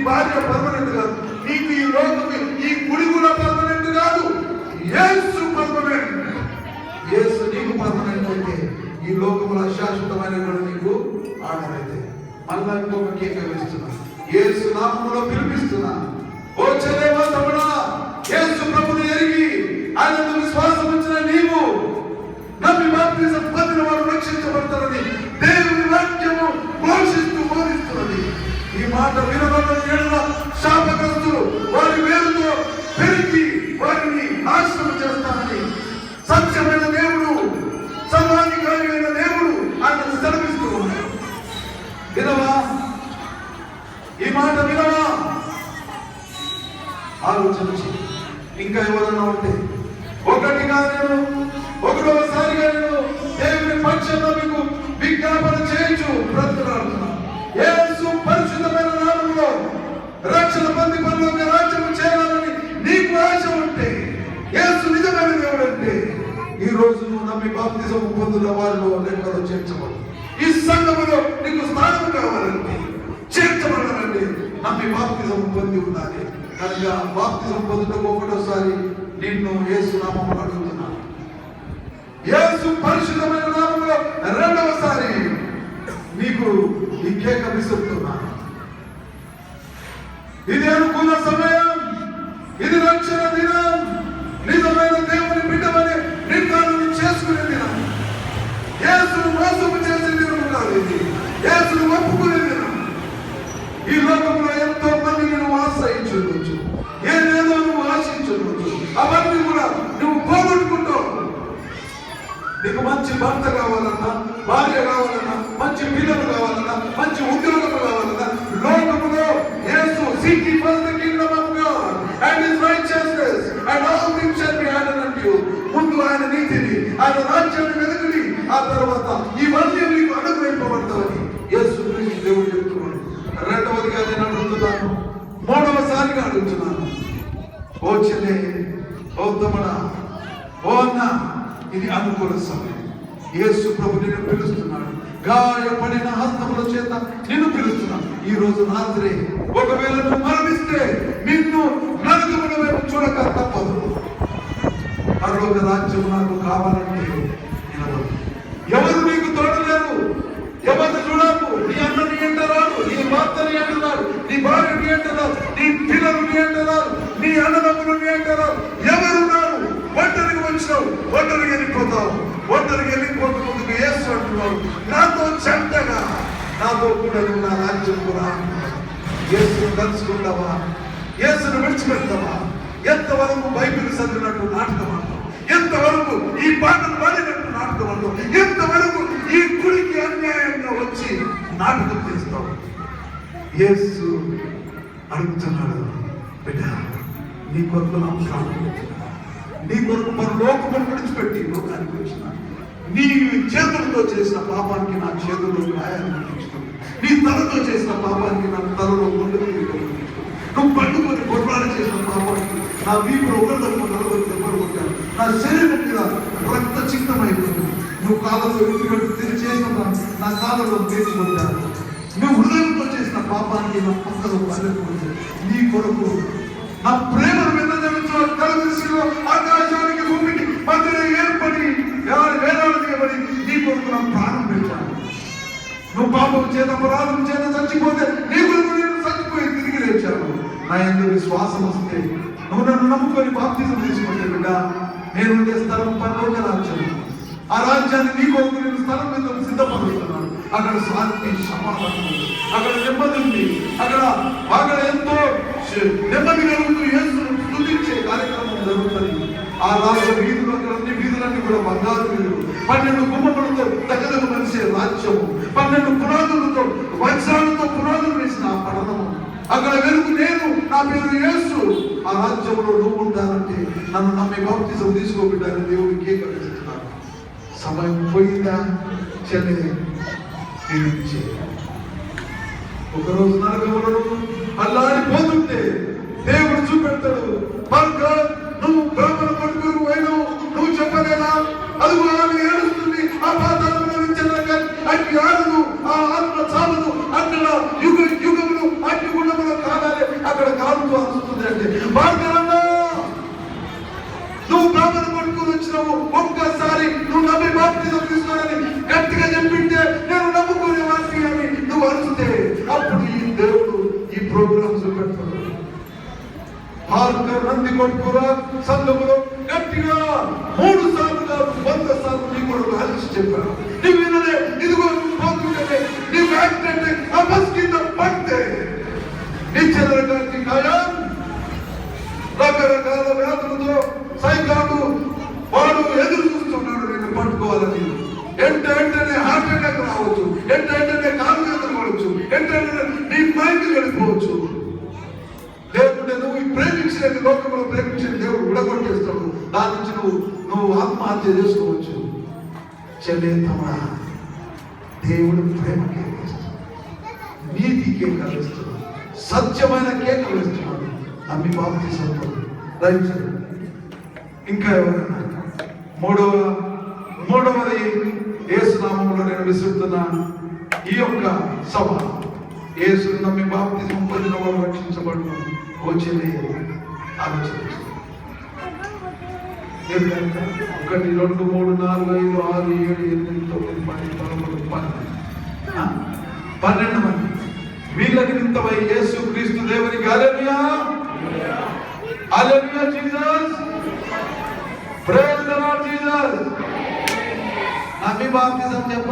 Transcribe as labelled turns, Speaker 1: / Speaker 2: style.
Speaker 1: భార్య పర్మనెంట్ కాదు, నీకు ఈ లోకం ఈ గుడి కూడా పర్మనెంట్ కాదు. యేసు పర్మనెంట్. యేసు నీకు పర్మనెంట్ అయితే ఈ లోకంలో శాశ్వతమైన కూడా నీకు ఆర్డర్ అయితే. మళ్ళా ఇంకొక కేక వేస్తున్నా, యేసు నామములో పిలిపిస్తున్నా. ఓ చెల్లెమా తమ్ముడా, యేసు ప్రభుని ఎరిగి ఆయన విశ్వాసం ఉంచిన నీవు నమ్మి బాప్తిజం పొందిన వారు రక్షించబడతారని దేవుని వాక్యము ఘోషిస్తూ బోధిస్తున్నది. ఈ మాట వినబడిన శాపగ్రస్తులు వారి వేరుతో పెరిగి వారిని నాశనం చేస్తానని సత్యమైన దేవుడు, సర్వాధికారి అయిన దేవుడు ఆయనకు సెలవిస్తూ ఉన్నాడు. వినవా? ఈ మాట వినవా? ఆలోచించి ఇంకా ఎవరన్నా ఉంటే ఒకటిగా నేను ఒకటోసారిగా నేను దేవుని పక్షంలో మీకు విజ్ఞాపన చేయొచ్చు బ్రతుకులాడుతున్నా. యేసు పరిశుద్ధమైన నామములో రక్షణ పొంది పరలోక రాజ్యము చేరాలని నీకు ఆశ ఉంటే, యేసు నిజమైన దేవుడు అంటే ఈ రోజు నువ్వు నమ్మి బాప్తిజం పొందిన వారిలో లెక్కలో చేర్చబడు. ఈ సంఘములో నీకు స్థానం కావాలంటే, చేర్చబడాలంటే నమ్మి బాప్తిజం పొంది ఉండాలి. కనుక బాప్తిజం పొందుటకు ఒకటోసారి నిన్ను యేసు నామములో అడుగుతున్నాను. యేసు పరిశుద్ధమైన నామములో రెండవసారి నీకు ఈ కేక విసురుతున్నాను. ఇది అనుకున్న సమయం, ఇది రక్షణ దినం, నిజమైన దేవుని బిడ్డమని నిర్ధారణ చేసుకునే దినం. యేసును మోసము చేసే దినం కాదు ఇది, యేసును ఒప్పుకునే దినం. ఈ లోకంలో ఎంతో మంది నువ్వు ఆశ్రయించవచ్చు, ఏదేదో నువ్వు ఆశించవచ్చు, అవన్నీ కూడా నువ్వు పోగొట్టుకుంటావు. నీకు మంచి భర్త కావాలన్నా, భార్య కావాలన్నా, మంచి పిల్లలు కావాలన్నా, మంచి ఉద్యోగం కావాలన్నా, లోకములో యేసు seek ye first the kingdom of God and his righteousness and all things shall be added unto you. ముందు ఆయన నీతిని, ఆయన రాజ్యాన్ని వెతకండి, ఆ తర్వాత ఇవన్నీ మీకు అనుగ్రహింపబడతావని యేసు క్రీస్తు దేవుడు చెప్తున్నాడు. రెండవదిగా నేను అడుగుతున్నాను, మూడవసారిగా అడుగుతున్నాను. ఓ చెల్లె, ఓ తమ్ముడా, ఓ అన్న, ఇది అనుకూల సమయం. యేసు ప్రభు నిన్ను పిలుస్తున్నాడు. గాయపడిన హస్తముల చేత నిన్ను పిలుస్తున్నాడు. ఈ రోజు రాత్రి ఒకవేళ నువ్వు మరణిస్తే నిన్ను నరకముల వైపు చూడక తప్పదు. పరలోక రాజ్యం నాకు కావాలంటే నిలబడు. ఎవరు నీకు తోడలేరు, ఎవరిని చూడకు. నీ అన్నని అంటారు, నీ భర్తని అంటున్నారు, నీ భార్యని అంటున్నారు, నీ పిల్లలని అంటున్నారు, నీ అన్నదమ్ములని అంటారు. ఎవరున్నారు? ఒంటరికి వచ్చినావు, ఒంటరికి వెళ్ళిపోతావు. ఒంటరికి వెళ్ళిపోతున్నందుకు యేసు అంటున్నాడు, నాతో చెంతగా, నాతో కూడా నువ్వు నా రాజ్యం కూడా. యేసును కలుసుకుంటావా? యేసును విడిచిపెడతావా? ఎంతవరకు బైబిల్ చదివినట్టు నాటకం అంటావు, ఎంతవరకు ఈ పాటలు పాడినట్టు నాటకం అంటావు, ఎంతవరకు ఈ గుడికి అన్యాయంగా వచ్చి నాటకం చేస్తావు. యేసు అడుగుతున్నాడు, బిడ్డ, నీ కొరకు నా ప్రాణం పెట్టినా, నీ కొరకు మన లోకమును విడిచిపెట్టి లోకానికి వచ్చిన, నీ చేతులతో చేసిన పాపానికి నా చేతుల్లో గాయాలు కనిపిస్తుంది, నీ తలతో చేసిన పాపానికి నా తలలో ముందుకు నువ్వు పట్టుకొని కొట్లాడి చేసిన పాపానికి నా వీపులో ఒకరిదొక నలుగురు దెబ్బలు కొట్టాను, నా శరీరం మీద రక్త చిత్తమైపోయింది. నువ్వు కాలంలో విడిచిపెట్టి చేసిన నా కాలంలో తీర్చికొట్టాను. నువ్వు హృదయంతో చేసిన పాపానికి నా పక్కలో పల్లెపోయింది. నీ కొరకు నా ప్రేమను విన్నదించు కలదృష్టిలో ఆకాశానికి భూమికి మధ్యలో ఏర్పడి వేలాలు తీయబడి నీ కొరకు నా ప్రాణం పెట్టాను. నువ్వు పాపం చేత అపరాధం చేత చచ్చిపోతే నీ కొరకు నేను చచ్చిపోయి తిరిగి లేచాను. నా ఎందుకు విశ్వాసం వస్తే నువ్వు నన్ను నమ్ముకొని బాప్తిజం తీసుకుంటే, బిడ్డ, నేను ఉండే స్థలం పరలోక రాజ్యం. ఆ రాజ్యాన్ని నీ కొరకు నేను స్థలం మీద సిద్ధపడుతున్నాను. అక్కడ శాంతి, సమాధానం, అక్కడ నెమ్మది ఉంది. అక్కడ ఎంతో నెమ్మది కలుగుతూ యేసును స్తుతించే కార్యక్రమం జరుగుతుంది. ఆ రాజు వీధులు, అక్కడ అన్ని వీధులన్నీ కూడా బంగారు వీధులు, 12 గుమ్మములతో తగదగ మనిషే రాజ్యము, 12 పునాదులతో వజ్రాలతో పునాదులు వేసిన ఆ పట్టణము. అక్కడ వెలుగు నేను, నా పేరు యేసు. ఆ రాజ్యంలో నువ్వు ఉంటానంటే నన్ను నమ్మి బాప్తిజం తీసుకోబిడ్డాన్ని దేవుడికి కేకరిస్తున్నాను. సమయం పోయిందా చెల్లె? ఒకరోజు నరకములను అల్లాడిపోతుంటే దేవుడు చూపెడతాడు, నువ్వు బ్రాహ్మణ కొడుకు అయినావు, నువ్వు చెప్పలేదా? అది ఆమె ఏడుస్తుంది, ఆ పాతాళంలో అట్టి ఆడదు, ఆ ఆత్మ చాలదు, అక్కడ యుగములు అట్టి గుణములు కావాలి. నంది కొట్టుకురా సంఘములో గట్టిగా 3 సార్లు కాదు 100 సార్లు నీ కొడుకు కలిసి చెప్పారు. నువ్వు వినలే, ఇదిగో నువ్వు పోతుంటే నీ యాక్సిడెంట్ ఆ బస్ కింద పడితే నీ చెల్లెలకి గాయం, రకరకాల వ్యాధులతో సైకాడు వాడు ఎదురు చూస్తున్నాడు నేను పట్టుకోవాలని. వెంటనే హార్ట్ అటాక్ రావచ్చు, వెంటనే కాలు ఎదుర్కోవచ్చు, వెంటనే నీ మైండ్ వెళ్ళిపోవచ్చు. లేకుంటే నువ్వు ప్రేమించిన లోకంలో ప్రేమించిన దేవుడు విడగొట్టేస్తాడు. దాని నుంచి నువ్వు ఆత్మహత్య చేసుకోవచ్చు. చెల్లేతమా, దేవుడు ప్రేమ కేకలిస్తాడు, నీతి కేకలిస్తాడు, సత్యమైన కేకలిస్తున్నాడు. అమ్మి బాప్తిసం రైట్. ఇంకా ఎవరైనా మూడవది యేసునామములో నేను విసురుతున్న ఈ యొక్క సభ, యేసును నమ్మి బాప్తిసం పొందిన వారు రక్షించబడును. వచ్చేది ఆలోచించు. 1 2 3 4 5 6 7 8 9 10 12 మంది వీళ్ళకి నిమిత్తమై యేసు క్రీస్తు దేవునికి hallelujah, hallelujah Jesus, praise the lord Jesus. నమ్మి బాప్తిసం చెప్పండి.